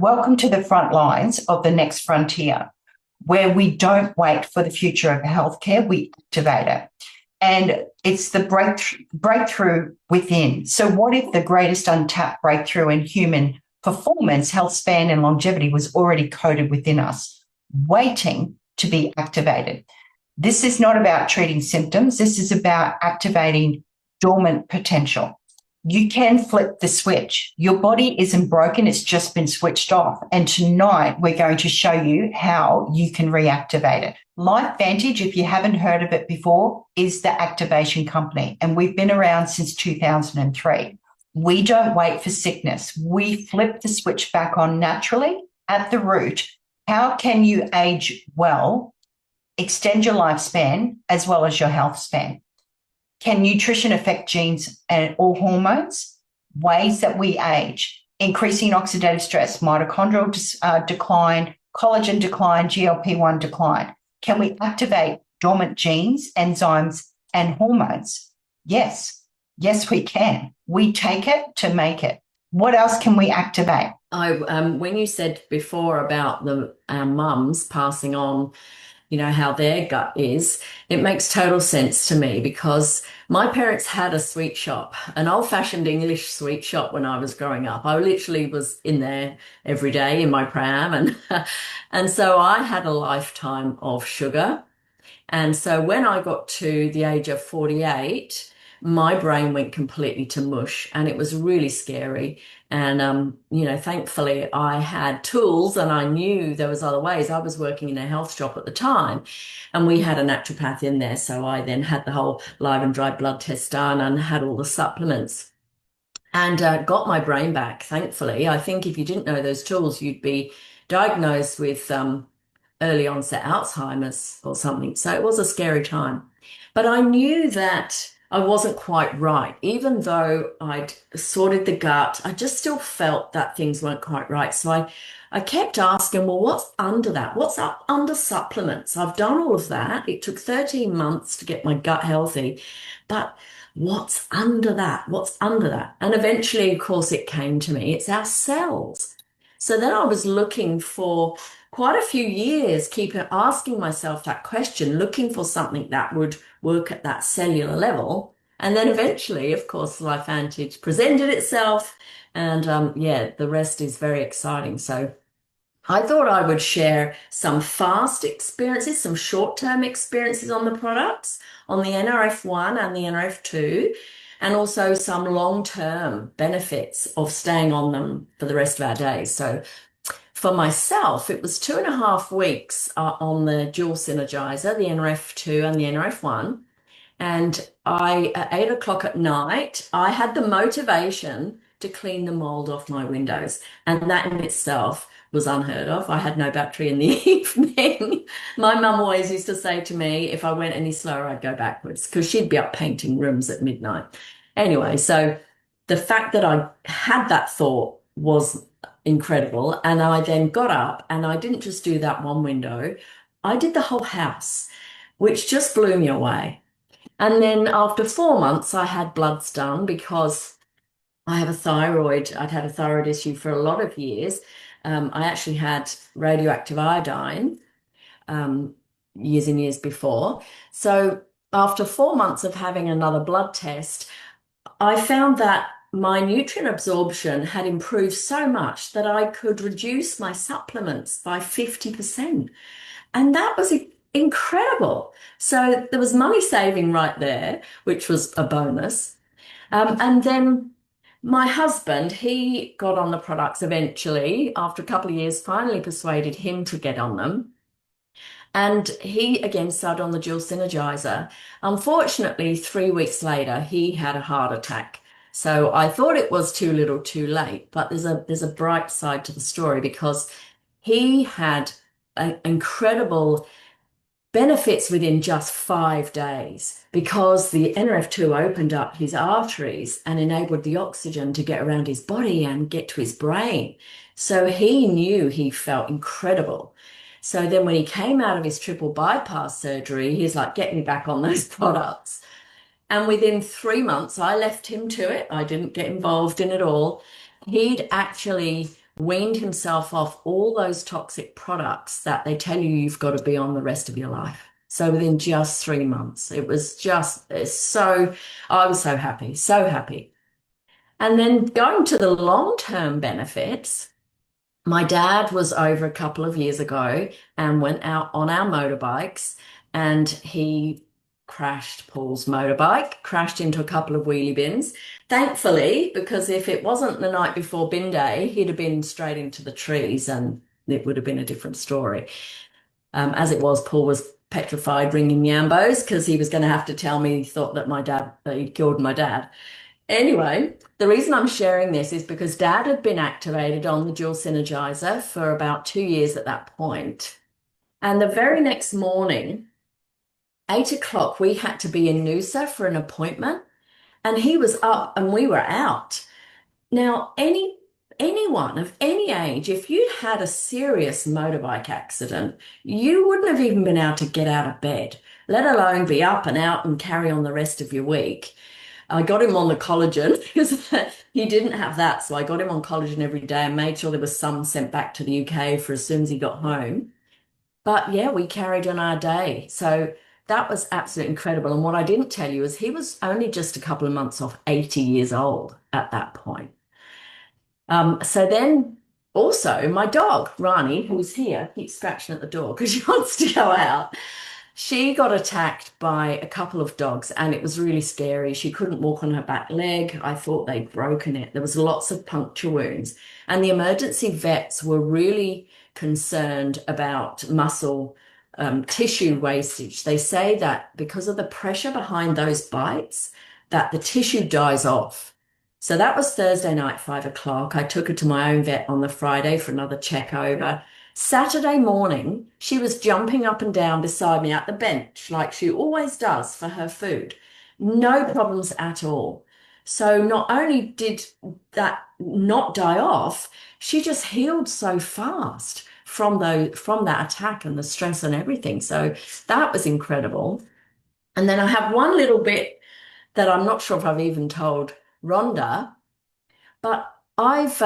Welcome to the front lines of the next frontier, where we don't wait for the future of healthcare, we activate it. And it's the breakthrough within. So what if the greatest untapped breakthrough in human performance, health span, and longevity was already coded within us, waiting to be activated? This is not about treating symptoms. This is about activating dormant potential. You can flip the switch. Your body isn't broken. It's just been switched off. And tonight we're going to show you how you can reactivate it. LifeVantage, if you haven't heard of it before, is the activation company. And we've been around since 2003. We don't wait for sickness. We flip the switch back on naturally at the root. How can you age well, extend your lifespan, as well as your health span? Can nutrition affect genes and all hormones? Ways that we age, increasing oxidative stress, mitochondrial decline, collagen decline, GLP-1 decline. Can we activate dormant genes, enzymes, and hormones? Yes. Yes, we can. We take it to make it. What else can we activate? When you said before about our mums passing on, how their gut is, it makes total sense to me because my parents had a sweet shop, an old-fashioned English sweet shop when I was growing up. I literally was in there every day in my pram and so I had a lifetime of sugar. And so when I got to the age of 48, my brain went completely to mush and it was really scary. And, thankfully I had tools and I knew there was other ways. I was working in a health shop at the time and we had a naturopath in there. So I then had the whole live and dry blood test done and had all the supplements and got my brain back, thankfully. I think if you didn't know those tools, you'd be diagnosed with early onset Alzheimer's or something. So it was a scary time. But I knew that I wasn't quite right. Even though I'd sorted the gut, I just still felt that things weren't quite right. So I kept asking, well, what's under that? What's up under supplements? I've done all of that. It took 13 months to get my gut healthy, but what's under that? What's under that? And eventually, of course, it came to me. It's our cells. So then I was looking for quite a few years, keep asking myself that question, looking for something that would work at that cellular level. And then eventually, of course, LifeVantage presented itself. And the rest is very exciting. So I thought I would share some fast experiences, some short-term experiences on the products, on the NRF1 and the NRF2, and also some long-term benefits of staying on them for the rest of our days. So for myself, it was 2.5 weeks on the dual synergizer, the NRF2 and the NRF1. And at 8 o'clock at night, I had the motivation to clean the mold off my windows. And that in itself was unheard of. I had no battery in the evening. My mum always used to say to me, if I went any slower, I'd go backwards because she'd be up painting rooms at midnight. Anyway, so the fact that I had that thought was incredible. And I then got up and I didn't just do that one window. I did the whole house, which just blew me away. And then after 4 months, I had bloods done because I have a thyroid. I'd had a thyroid issue for a lot of years. I actually had radioactive iodine years and years before. So after 4 months of having another blood test, I found that my nutrient absorption had improved so much that I could reduce my supplements by 50%. And that was incredible. So there was money saving right there, which was a bonus. And then my husband, he got on the products eventually. After a couple of years, finally persuaded him to get on them. And he again started on the dual synergizer. Unfortunately, 3 weeks later, he had a heart attack. So I thought it was too little too late, but there's a bright side to the story because he had incredible benefits within just 5 days because the NRF2 opened up his arteries and enabled the oxygen to get around his body and get to his brain. So he knew he felt incredible. So then when he came out of his triple bypass surgery, he's like, get me back on those products. And within 3 months, I left him to it. I didn't get involved in it all. He'd actually weaned himself off all those toxic products that they tell you you've got to be on the rest of your life. So within just 3 months, it was just so, I was so happy, so happy. And then going to the long-term benefits, my dad was over a couple of years ago and went out on our motorbikes, and he crashed Paul's motorbike, crashed into a couple of wheelie bins. Thankfully, because if it wasn't the night before bin day, he'd have been straight into the trees and it would have been a different story. As it was, Paul was petrified ringing Yambos because he was going to have to tell me he thought that he'd killed my dad. Anyway, the reason I'm sharing this is because Dad had been activated on the dual synergizer for about 2 years at that point. And the very next morning, 8 o'clock, we had to be in Noosa for an appointment, and he was up and we were out. Now, anyone of any age, if you'd had a serious motorbike accident, you wouldn't have even been able to get out of bed, let alone be up and out and carry on the rest of your week. I got him on the collagen because he didn't have that. So I got him on collagen every day and made sure there was some sent back to the UK for as soon as he got home. But yeah, we carried on our day. So that was absolutely incredible. And what I didn't tell you is he was only just a couple of months off 80 years old at that point. So then also my dog, Rani, who's here, keeps scratching at the door because she wants to go out. She got attacked by a couple of dogs and it was really scary. She couldn't walk on her back leg. I thought they'd broken it. There was lots of puncture wounds. And the emergency vets were really concerned about muscle tissue wastage. They say that because of the pressure behind those bites, that the tissue dies off. So that was Thursday night, 5 o'clock. I took her to my own vet on the Friday for another check over. Saturday morning, she was jumping up and down beside me at the bench, like she always does for her food. No problems at all. So not only did that not die off, she just healed so fast from that attack and the stress and everything. So that was incredible. And then I have one little bit that I'm not sure if I've even told Rhonda, but I've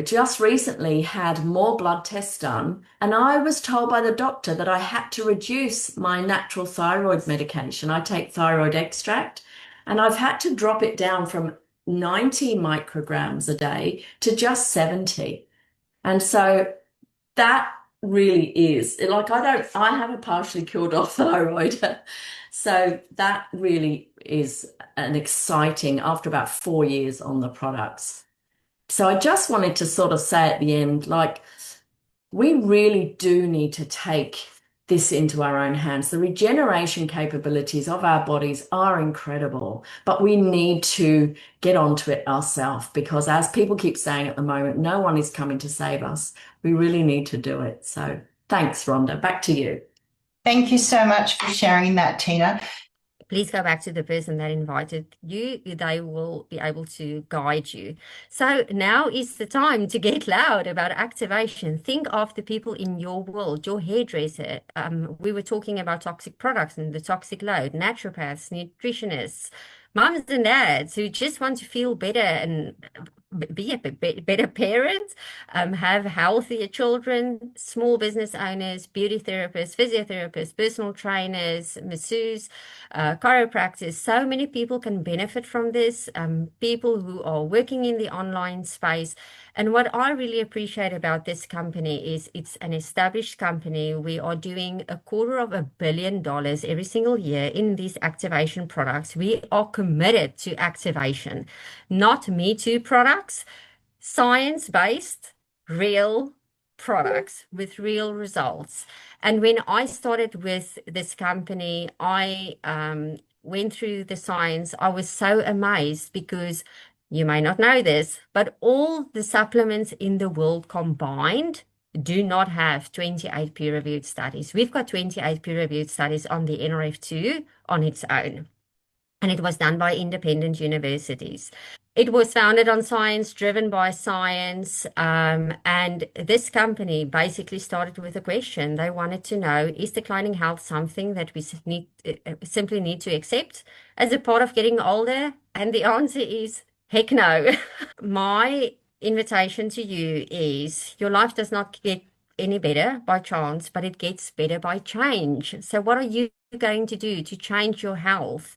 just recently had more blood tests done, and I was told by the doctor that I had to reduce my natural thyroid medication. I take thyroid extract, and I've had to drop it down from 90 micrograms a day to just 70. And so that really is like I have a partially killed off thyroid. So that really is an exciting after about 4 years on the products. So I just wanted to sort of say at the end, like, we really do need to take this into our own hands. The regeneration capabilities of our bodies are incredible, but we need to get onto it ourselves because, as people keep saying at the moment, no one is coming to save us. We really need to do it. So thanks, Rhonda. Back to you. Thank you so much for sharing that, Tina. Please go back to the person that invited you. They will be able to guide you. So now is the time to get loud about activation. Think of the people in your world, your hairdresser. We were talking about toxic products and the toxic load, naturopaths, nutritionists, moms and dads who just want to feel better and be a better parent, have healthier children, small business owners, beauty therapists, physiotherapists, personal trainers, masseurs, chiropractors. So many people can benefit from this, people who are working in the online space. And what I really appreciate about this company is it's an established company. We are doing $250 million every single year in these activation products. We are committed to activation, not Me Too products, science-based, real products with real results. And when I started with this company, I went through the science. I was so amazed because you may not know this, but all the supplements in the world combined do not have 28 peer-reviewed studies. We've got 28 peer-reviewed studies on the NRF2 on its own. And it was done by independent universities. It was founded on science, driven by science. And this company basically started with a question. They wanted to know, is declining health something that we simply need to accept as a part of getting older? And the answer is, heck no. My invitation to you is your life does not get any better by chance, but it gets better by change. So, what are you going to do to change your health